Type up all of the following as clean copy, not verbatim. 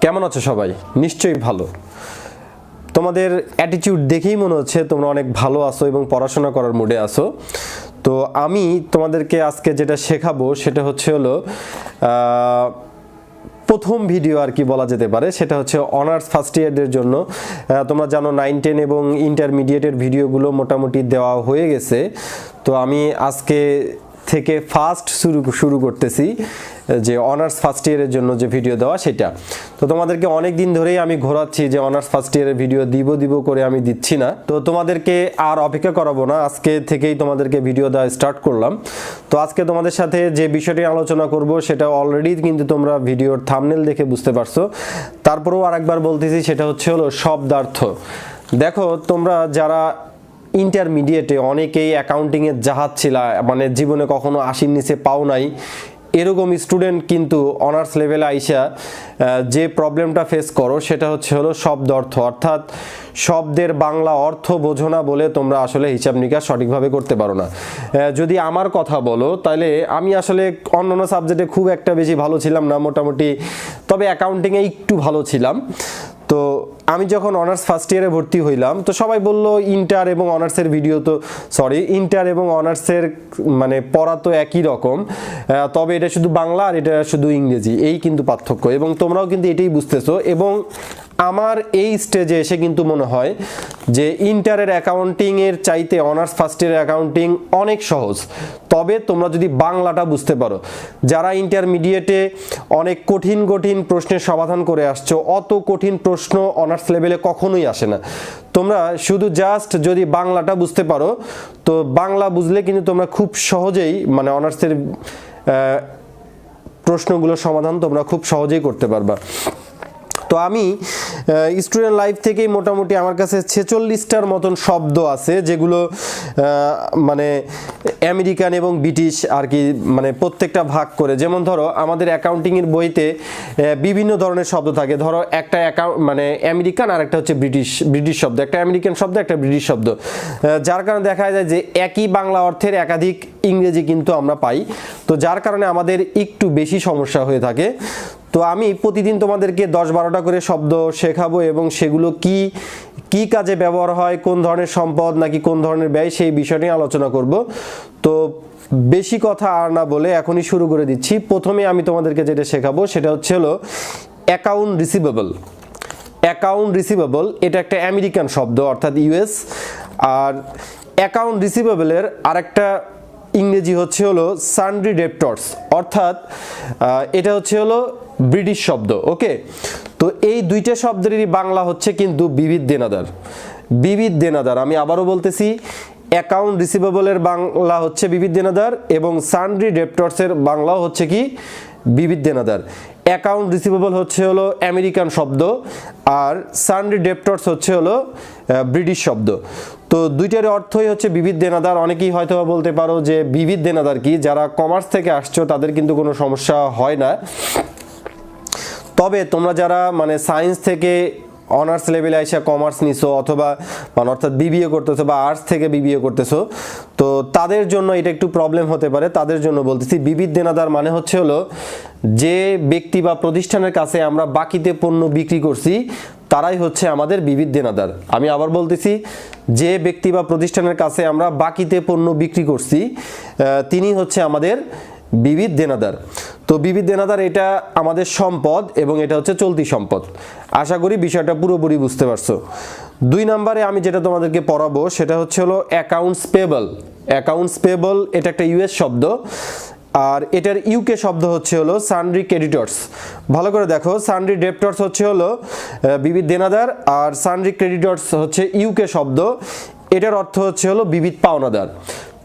কেমন আছো সবাই? নিশ্চয়ই ভালো। তোমাদের অ্যাটিটিউড দেখেই মনে হচ্ছে তোমরা অনেক ভালো আছো এবং পড়াশোনা করার মুডে আছো। তো আমি তোমাদেরকে আজকে যেটা শেখাবো সেটা হলো প্রথম ভিডিও আর কি বলা যেতে পারে। সেটা হচ্ছে অনার্স ফার্স্ট ইয়ারদের জন্য। তোমরা জানো 9, 10 এবং ইন্টারমিডিয়েটের ভিডিওগুলো মোটামুটি দেওয়া হয়ে গেছে। তো আমি আজকে থেকে ফার্স্ট শুরু করতেছি যে অনার্স ফার্স্ট ইয়ারের জন্য যে ভিডিও দেওয়া সেটা। তো তোমাদেরকে অনেক দিন ধরেই আমি ঘোরাচ্ছি যে অনার্স ফার্স্ট ইয়ারের ভিডিও দিব করে আমি দিচ্ছি না। তো তোমাদেরকে আর অপেক্ষা করাবো না, আজকে থেকেই তোমাদেরকে ভিডিও দেওয়া স্টার্ট করলাম। তো আজকে তোমাদের সাথে যে বিষয়টি আলোচনা করব সেটা অলরেডি কিন্তু তোমরা ভিডিওর থাম্বনেল দেখে বুঝতে পারছো। তারপরেও আরেকবার বলতেছি, সেটা হলো শব্দার্থ। দেখো, তোমরা যারা ইন্টারমিডিয়েটে অনেকেই অ্যাকাউন্টিংয়ের জাহাজ ছিল, মানে জীবনে কখনো 80-র নিচে পাও নাই, এরকম স্টুডেন্ট কিন্তু অনার্স লেভেলে আইসা যে প্রবলেমটা ফেস করো সেটা হলো শব্দ অর্থ, অর্থাৎ শব্দের বাংলা অর্থ বোঝো না বলে তোমরা আসলে হিসাব নিকাশ সঠিকভাবে করতে পারো না। যদি আমার কথা বলো তাহলে আমি আসলে অন্যান্য সাবজেক্টে খুব একটা বেশি ভালো ছিলাম না, মোটামুটি, তবে অ্যাকাউন্টিংয়ে একটু ভালো ছিলাম। তো আমি যখন অনার্স ফার্স্ট ইয়ারে ভর্তি হইলাম তো সবাই বলল ইন্টার এবং অনার্সের ইন্টার এবং অনার্সের মানে পড়া তো একই রকম, তবে এটা শুধু বাংলা আর এটা শুধু ইংরেজি, এই কিন্তু পার্থক্য, এবং তোমরাও কিন্তু এটাই বুঝতেছো। এবং আমার এই স্টেজে এসে কিন্তু মনে হয় যে ইন্টারের অ্যাকাউন্টিংয়ের চাইতে অনার্স ফার্স্ট ইয়ারের অ্যাকাউন্টিং অনেক সহজ, তবে তোমরা যদি বাংলাটা বুঝতে পারো। যারা ইন্টারমিডিয়েটে অনেক কঠিন প্রশ্নের সমাধান করে আসছো, অত কঠিন প্রশ্ন অনার্স লেভেলে কখনোই আসে না। তোমরা শুধু জাস্ট যদি বাংলাটা বুঝতে পারো, তো বাংলা বুঝলে কিন্তু তোমরা খুব সহজেই মানে অনার্সের প্রশ্নগুলোর সমাধান তোমরা খুব সহজেই করতে পারবা। তো আমি স্টুডেন্ট লাইফ থেকেই মোটামুটি আমার কাছে 46টার মতন শব্দ আছে, যেগুলো মানে আমেরিকান এবং ব্রিটিশ আর কি, মানে প্রত্যেকটা ভাগ করে। যেমন ধরো আমাদের অ্যাকাউন্টিংয়ের বইতে বিভিন্ন ধরনের শব্দ থাকে। ধরো একটা মানে আমেরিকান আর একটা হচ্ছে ব্রিটিশ শব্দ, একটা আমেরিকান শব্দ একটা ব্রিটিশ শব্দ, যার কারণে দেখা যায় যে একই বাংলা অর্থের একাধিক ইংরেজি কিন্তু আমরা পাই। তো যার কারণে আমাদের একটু বেশি সমস্যা হয়ে থাকে। তো আমি প্রতিদিন তোমাদেরকে 10-12টা করে শব্দ শেখাবো এবং সেগুলো কি কাজে ব্যবহার হয়, কোন ধরনের সম্পদ নাকি কোন ধরনের ব্যয়, সেই বিষয় নিয়ে আলোচনা করব। তো বেশি কথা আর না বলে এখনই শুরু করে দিচ্ছি। প্রথমে আমি তোমাদেরকে যেটা শেখাবো সেটা হলো অ্যাকাউন্ট রিসিভেবল। এটা একটা আমেরিকান শব্দ, অর্থাৎ ইউএস। আর অ্যাকাউন্ট রিসিভেবলের আরেকটা ইংরেজি হলো সান্ড্রি ডেপ্টর্স, অর্থাৎ এটা হলো ব্রিটিশ শব্দ। ওকে, তো এই দুইটা শব্দেরই বাংলা হচ্ছে কিন্তু বিবিধ দেনাদার। আমি আবারও বলতেছি, অ্যাকাউন্ট রিসিভেবলের বাংলা হচ্ছে বিবিধ দেনাদার এবং সান্ড্রি ডেপ্টর্সের বাংলাও হচ্ছে কি বিবিধ দেনাদার। অ্যাকাউন্ট রিসিভেবল হলো আমেরিকান শব্দ আর সান্ড্রি ডেপ্টর্স হলো ব্রিটিশ শব্দ। তো দুইটার অর্থই হচ্ছে বিবিধ দেনাদার। অনেকেই হয়তো বলতে পারো যে বিবিধ দেনাদার কি, যারা কমার্স থেকে আসছো তাদের কিন্তু কোনো সমস্যা হয় না। তবে তোমরা যারা মানে সায়েন্স থেকে অনার্স লেভেলে এসে কমার্স নিছো অথবা মানে অর্থাৎ বিবিএ করতেছো বা আর্টস থেকে বিবিএ করতেছো, তো তাদের জন্য এটা একটু প্রবলেম হতে পারে। তাদের জন্য বলতেছি, বিবিধ দেনাদার মানে হলো যে ব্যক্তি বা প্রতিষ্ঠানের কাছে আমরা বাকিতে পণ্য বিক্রি করছি তারাই হচ্ছে আমাদের বিবিধ দেনাদার। আমি আবার বলতেছি, যে ব্যক্তি বা প্রতিষ্ঠানের কাছে আমরা বাকিতে পণ্য বিক্রি করছি তিনি হচ্ছে আমাদের বিবিধ দেনাদার। তো বিবিধ দেনাদার এটা আমাদের সম্পদ এবং এটা হচ্ছে চলতি সম্পদ। আশা করি বিষয়টা পুরোপুরি বুঝতে পারছো। 2 নম্বরে আমি যেটা তোমাদেরকে পড়াবো সেটা হলো অ্যাকাউন্টস পেয়েবল। এটা একটা ইউএস শব্দ আর এটার ইউকে শব্দ হলো সান্ড্রি ক্রেডিটর্স। ভালো করে দেখো, সান্ড্রি ডেপ্টর্স হলো বিবিধ দেনাদার আর সান্ড্রি ক্রেডিটর্স হচ্ছে ইউকে শব্দ। এটার অর্থ হলো বিবিধ পাওনাদার।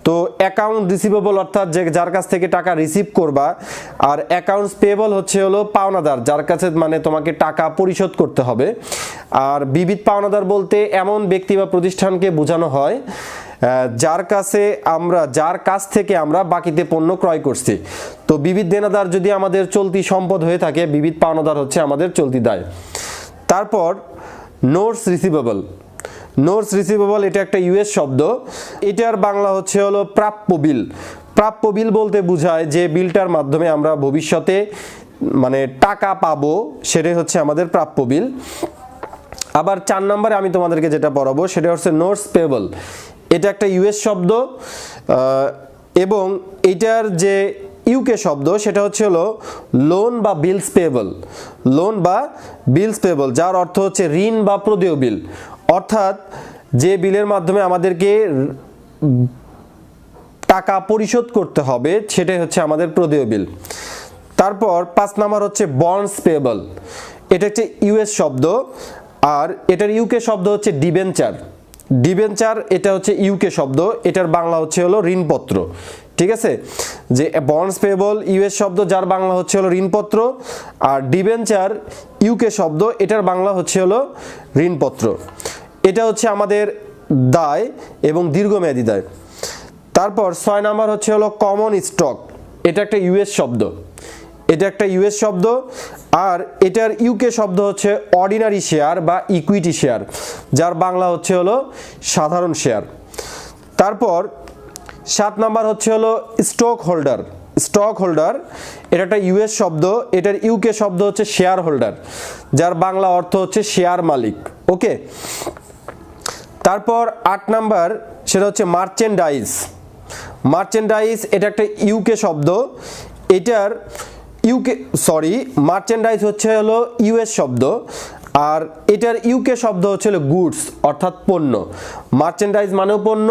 তো অ্যাকাউন্ট রিসিভেবল অর্থাৎ যার কাছ থেকে টাকা রিসিভ করবা, আর অ্যাকাউন্টস পেয়েবল হলো পাওনাদার, যার কাছে মানে তোমাকে টাকা পরিশোধ করতে হবে। আর বিবিধ পাওনাদার বলতে এমন ব্যক্তি বা প্রতিষ্ঠানকে বোঝানো হয় যার কাছ থেকে আমরা বাকিতে পণ্য ক্রয় করছি। তো বিবিধ দেনাদার যদি আমাদের চলতি সম্পদ হয়ে থাকে, বিবিধ পাওনাদার হচ্ছে আমাদের চলতি দায়। তারপর নোটস রিসিভেবল এটা একটা ইউএস শব্দ। এটার বাংলা হলো প্রাপ্য বিল। বলতে বোঝায় যে বিলটার মাধ্যমে আমরা ভবিষ্যতে মানে টাকা পাবো সেটাই হচ্ছে আমাদের প্রাপ্য বিল। আবার 4 নম্বরে আমি তোমাদেরকে যেটা পড়াবো সেটা হচ্ছে নোটস পেয়েবল। এটা একটা ইউএস শব্দ এবং এটার যে ইউকে শব্দ সেটা হচ্ছে হলো লোন বা বিলস পেয়েবল। লোন বা বিলস পেয়েবল, যার অর্থ হচ্ছে ঋণ বা প্রদেয় বিল, অর্থাৎ যে বিলের মাধ্যমে আমাদেরকে টাকা পরিশোধ করতে হবে সেটাই হচ্ছে আমাদের প্রদেয় বিল। তারপর 5 নাম্বার হচ্ছে বন্ডস পেয়েবল। এটা হচ্ছে ইউএস শব্দ আর এটার ইউকে শব্দ হচ্ছে ডিবেঞ্চার। ডিবেঞ্চার এটা হচ্ছে ইউকে শব্দ, এটার বাংলা হচ্ছে হলো ঋণপত্র। ঠিক আছে, যে বন্ডস পেয়েবল ইউএস শব্দ, যার বাংলা হচ্ছে হলো ঋণপত্র, আর ডিবেঞ্চার ইউকে শব্দ, এটার বাংলা হচ্ছে হলো ঋণপত্র। এটা হচ্ছে আমাদের দায় এবং দীর্ঘমেয়াদী দায়। তারপর 6 নাম্বার হচ্ছে হলো কমন স্টক। এটা একটা ইউএস শব্দ, এটা একটা ইউএস শব্দ আর এটার ইউকে শব্দ হচ্ছে অর্ডিনারি শেয়ার বা ইকুইটি শেয়ার, যার বাংলা হচ্ছে হলো সাধারণ শেয়ার। তারপর 7 নাম্বার হচ্ছে হলো স্টক হোল্ডার। স্টক হোল্ডার এটা একটা ইউএস শব্দ, এটার ইউকে শব্দ হচ্ছে শেয়ার হোল্ডার, যার বাংলা অর্থ হচ্ছে শেয়ার মালিক। ওকে, তারপর 8 নাম্বার সেটা হচ্ছে মার্চেন্ডাইজ। মার্চেন্ডাইজ এটা একটা ইউকে শব্দ, এটার মার্চেন্ডাইজ হচ্ছে হলো ইউএস শব্দ আর এটার ইউকে শব্দ হচ্ছে হলো গুডস, অর্থাৎ পণ্য। মার্চেন্ডাইজ মানেও পণ্য,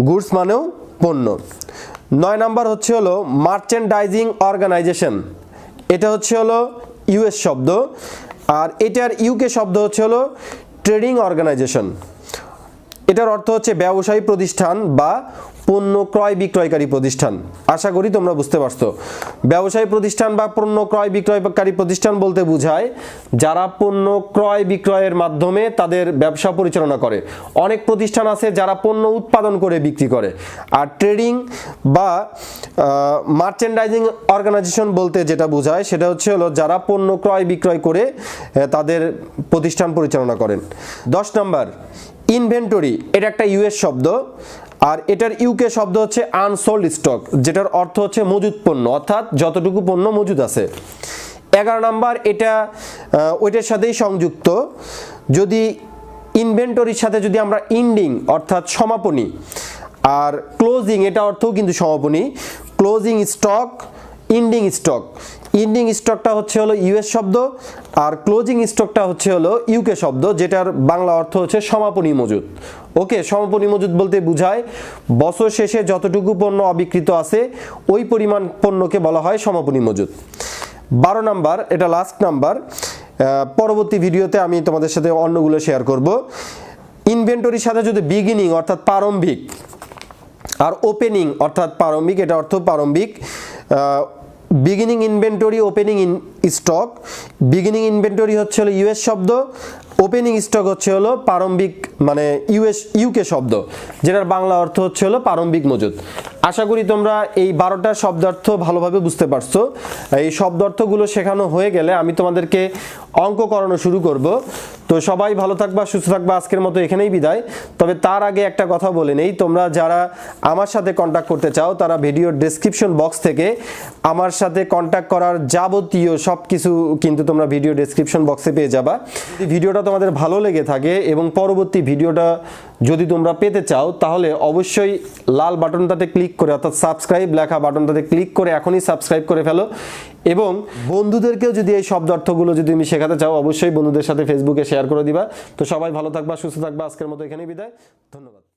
গুডস মানেও পণ্য। 9 নাম্বার হচ্ছে হলো মার্চেন্ডাইজিং অর্গানাইজেশন। এটা হচ্ছে হলো ইউএস শব্দ আর এটার ইউকে শব্দ হচ্ছে হলো ট্রেডিং অর্গানাইজেশন। এটার অর্থ হচ্ছে ব্যবসায়ী প্রতিষ্ঠান বা পণ্য ক্রয় বিক্রয়কারী প্রতিষ্ঠান। আশা করি তোমরা বুঝতে পারছো। ব্যবসায়ী প্রতিষ্ঠান বা পণ্য ক্রয় বিক্রয়কারী প্রতিষ্ঠান বলতে বোঝায় যারা পণ্য ক্রয় বিক্রয়ের মাধ্যমে তাদের ব্যবসা পরিচালনা করে। অনেক প্রতিষ্ঠান আছে যারা পণ্য উৎপাদন করে বিক্রি করে। আর ট্রেডিং বা মার্চেন্ডাইজিং অর্গানাইজেশন বলতে যেটা বোঝায় সেটা হচ্ছে হলো যারা পণ্য ক্রয় বিক্রয় করে তাদের প্রতিষ্ঠান পরিচালনা করেন। 10 নাম্বার ইনভেন্টরি। এটা একটা ইউএস শব্দ আর এটার ইউকে শব্দ হচ্ছে আনসোল্ড স্টক, যেটার অর্থ হচ্ছে মজুদ পণ্য, অর্থাৎ যতটুকু পণ্য মজুদ আছে। 11 নাম্বার এটা ওইটার সাথেই সংযুক্ত। যদি ইনভেন্টরির সাথে যদি আমরা ইন্ডিং অর্থাৎ সমাপনী আর ক্লোজিং এটা অর্থও কিন্তু সমাপনী, closing stock, ending stock. Ending স্টকটা হচ্ছে হলো ইউএস শব্দ আর ক্লোজিং স্টকটা হচ্ছে হলো ইউকে শব্দ, যেটার বাংলা অর্থ হচ্ছে সমাপনী মজুদ। ওকে, সমাপনী মজুদ বলতে বোঝায় বছর শেষে যতটুকু পণ্য অবিকৃত আছে ওই পরিমাণ পণ্যকে বলা হয় সমাপনী মজুদ। 12 নাম্বার এটা লাস্ট নাম্বার, পরবর্তী ভিডিওতে আমি তোমাদের সাথে অন্যগুলো শেয়ার করব। ইনভেন্টরির সাথে যদি বিগিনিং অর্থাৎ প্রারম্ভিক আর ওপেনিং অর্থাৎ প্রারম্ভিক, এটা অর্থ প্রারম্ভিক। Beginning inventory, opening stock. Beginning inventory হচ্ছে হলো ইউএস শব্দ, ওপেনিং স্টক হচ্ছে হলো প্রারম্ভিক মানে ইউকে শব্দ, যেটার বাংলা অর্থ হচ্ছে হলো প্রারম্ভিক মজুদ। আশা করি তোমরা এই 12টা শব্দার্থ ভালোভাবে বুঝতে পারছো। এই শব্দার্থগুলো শেখানো হয়ে গেলে আমি তোমাদেরকে অঙ্ক করানো শুরু করব। তো সবাই ভালো থাকবা, সুস্থ থাকবা। আজকের মতো এখানেই বিদায়। তবে তার আগে একটা কথা বলে নেই, তোমরা যারা আমার সাথে কন্ট্যাক্ট করতে চাও তারা ভিডিওর ডেসক্রিপশন বক্স থেকে আমার সাথে কন্ট্যাক্ট করার যাবতীয় সব কিছু কিন্তু তোমরা ভিডিও ডেসক্রিপশন বক্সে পেয়ে যাবা। যদি ভিডিওটা তোমাদের ভালো লেগে থাকে এবং পরবর্তী ভিডিওটা যদি তোমরা পেতে চাও তাহলে অবশ্যই লাল বাটনটাতে ক্লিক করে অর্থাৎ সাবস্ক্রাইব লেখা বাটনটাতে ক্লিক করে এখনই সাবস্ক্রাইব করে ফেলো। এবং বন্ধুদেরকেও যদি এই শব্দার্থগুলো যদি তুমি শেখাতে চাও অবশ্যই বন্ধুদের সাথে ফেসবুকে শেয়ার করে দিবা। তো সবাই ভালো থাকবা, সুস্থ থাকবা। আজকের মতো এখানেই বিদায়। ধন্যবাদ।